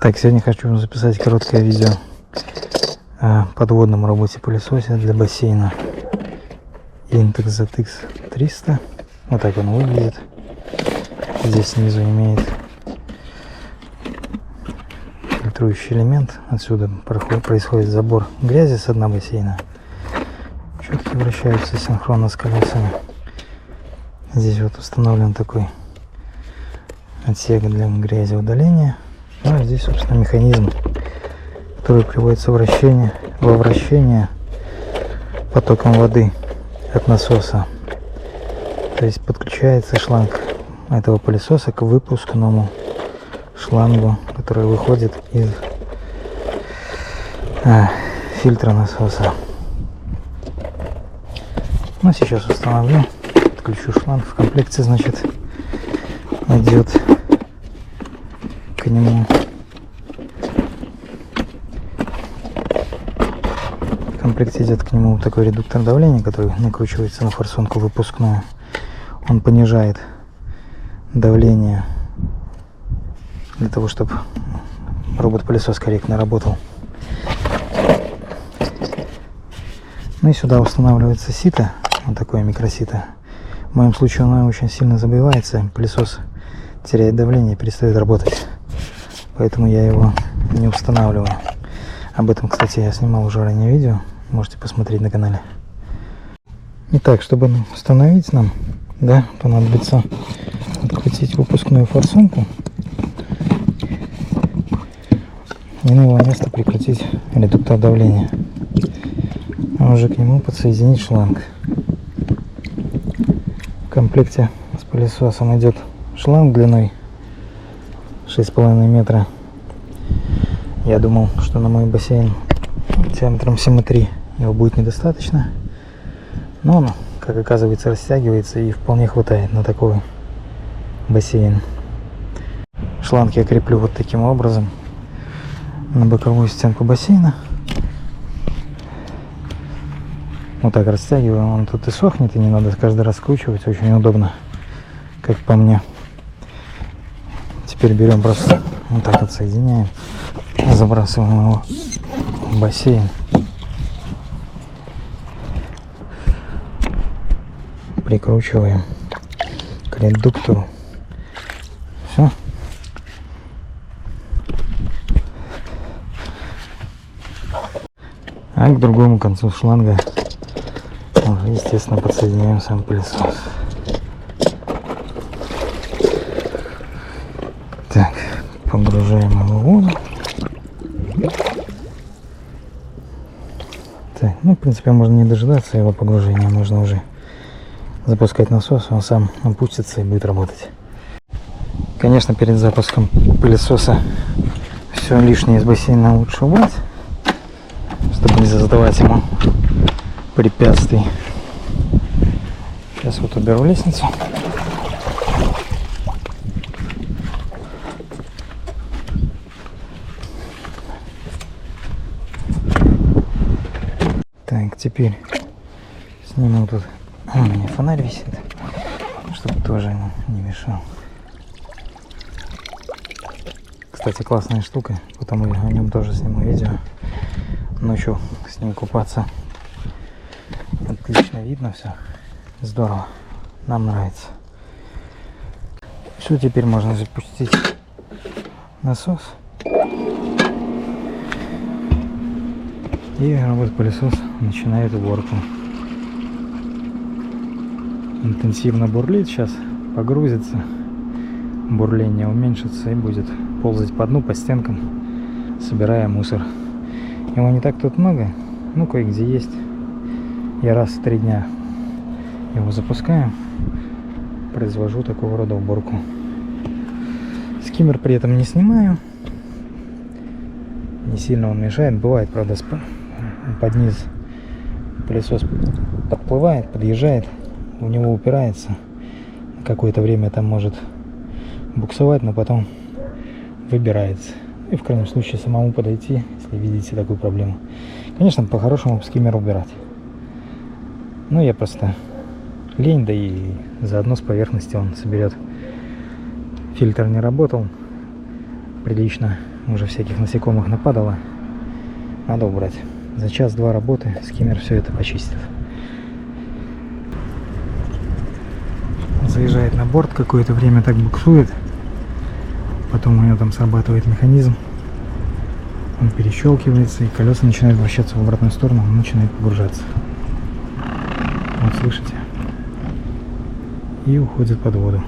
Так, сегодня хочу записать короткое видео о подводном роботе-пылесосе для бассейна Intex ZX 300. Вот так он выглядит. Здесь снизу имеет фильтрующий элемент. Отсюда происходит забор грязи с дна бассейна. Щетки вращаются синхронно с колесами. Здесь вот установлен такой отсек для грязи удаления. Ну, а здесь, собственно, механизм, который приводится во вращение потоком воды от насоса. То есть подключается шланг этого пылесоса к выпускному шлангу, который выходит из фильтра насоса. Ну, сейчас установлю, подключу шланг. В комплекте, значит, идет к нему такой редуктор давления, который накручивается на форсунку выпускную. Он понижает давление для того, чтобы робот-пылесос корректно работал. Ну и сюда устанавливается сито, вот такое микросито. В моем случае оно очень сильно забивается, пылесос теряет давление и перестает работать. Поэтому я его не устанавливаю. Об этом, кстати, я снимал уже ранее видео. Можете посмотреть на канале. Итак, чтобы установить нам, понадобится открутить выпускную форсунку и на его место прикрутить редуктор давления. А уже к нему подсоединить шланг. В комплекте с пылесосом идет шланг длиной 6,5 метра. Я думал, что на мой бассейн диаметром 7,3 его будет недостаточно, но он, как оказывается, растягивается и вполне хватает на такой бассейн. Шланг я креплю вот таким образом на боковую стенку бассейна. Вот так растягиваю, он тут и сохнет, и не надо каждый раз скручивать, очень удобно, как по мне. Теперь берем просто вот так вот соединяем, забрасываем его в бассейн. Прикручиваем к редуктору. Все. А к другому концу шланга уже, естественно, подсоединяем сам пылесос. Так, погружаем его в воду. Так, ну, в принципе, можно не дожидаться его погружения, можно уже запускать насос, он сам опустится и будет работать. Конечно, перед запуском пылесоса все лишнее из бассейна лучше убрать, чтобы не создавать ему препятствий. Сейчас вот уберу лестницу. Так, теперь сниму тут. У меня фонарь висит, чтобы тоже ему не мешал. Кстати, классная штука, потому я о нем тоже сниму видео. Ночью с ним купаться отлично видно все. Здорово. Нам нравится. Все, теперь можно запустить насос. И робот-пылесос начинает уборку. Интенсивно бурлит, сейчас погрузится, бурление уменьшится и будет ползать по дну, по стенкам, собирая мусор. Его не так тут много, ну кое-где есть. Я раз в 3 дня его запускаю, произвожу такого рода уборку. Скиммер при этом не снимаю, не сильно он мешает. Бывает, правда, под низ пылесос подплывает, подъезжает, в него упирается, какое-то время там может буксовать, но потом выбирается. И в крайнем случае самому подойти, если видите такую проблему. Конечно, по-хорошему скиммер убирать. Но я просто лень, да и заодно с поверхности он соберет. Фильтр не работал прилично, Уже всяких насекомых нападало. Надо убрать. За час-два работы скиммер все это почистит. Заезжает на борт, какое-то время так буксует. Потом у него там срабатывает механизм. Он перещелкивается, и колеса начинают вращаться в обратную сторону, он начинает погружаться. Вот слышите? И уходит под воду.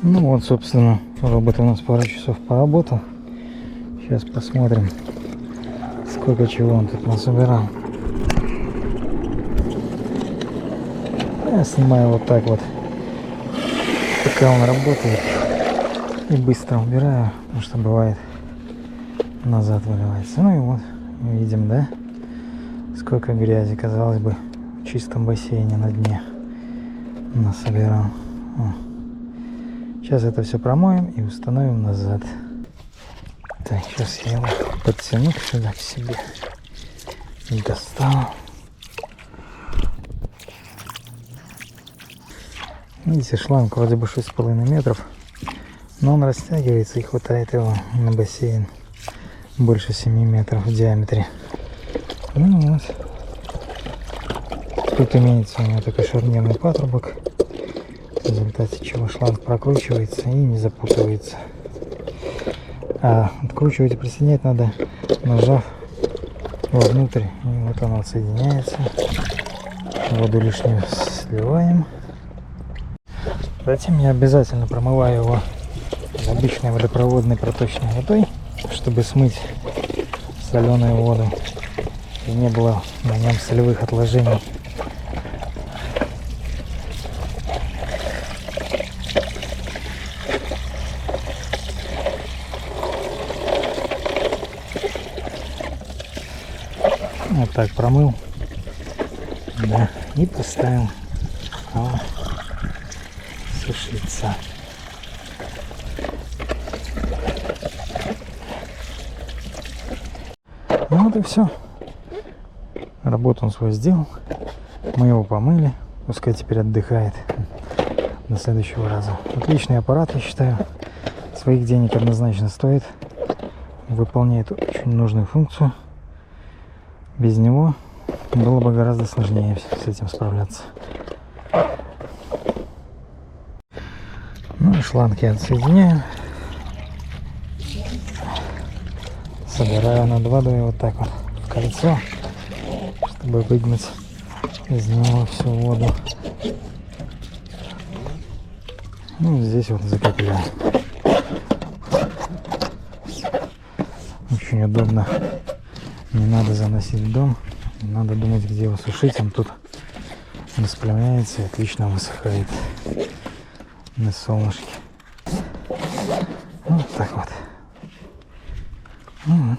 Ну вот, собственно, робот у нас пару часов поработал. Сейчас посмотрим, сколько чего он тут насобирал. Я снимаю вот так вот, пока он работает, и быстро убираю, потому что бывает назад выливается. Ну и вот, видим, да, сколько грязи, казалось бы, в чистом бассейне на дне насобирал. Сейчас это все промоем и установим назад. Так, сейчас я его подтяну сюда к себе. Достал. Видите, шланг вроде бы 6,5 метров, но он растягивается и хватает его на бассейн больше 7 метров в диаметре. Ну вот. Тут имеется у него такой шарнирный патрубок, в результате чего шланг прокручивается и не запутывается. А откручивать и присоединять надо, нажав вовнутрь, и вот оно соединяется. Воду лишнюю сливаем. Затем я обязательно промываю его обычной водопроводной проточной водой, чтобы смыть соленую воду и не было на нем солевых отложений. Вот так промыл, да, и поставил сушиться. Ну вот и все. Работу он свой сделал. Мы его помыли. Пускай теперь отдыхает до следующего раза. Отличный аппарат, я считаю. Своих денег однозначно стоит. Выполняет очень нужную функцию. Без него было бы гораздо сложнее с этим справляться. Ну и шланг я отсоединяю. Собираю над водой вот так вот в кольцо, чтобы выгнать из него всю воду. Ну, здесь вот закрепляю. Очень удобно. Не надо заносить в дом. Не надо думать, где его сушить. Он тут распрямляется и отлично высыхает на солнышке. Вот так вот. Ну, вот.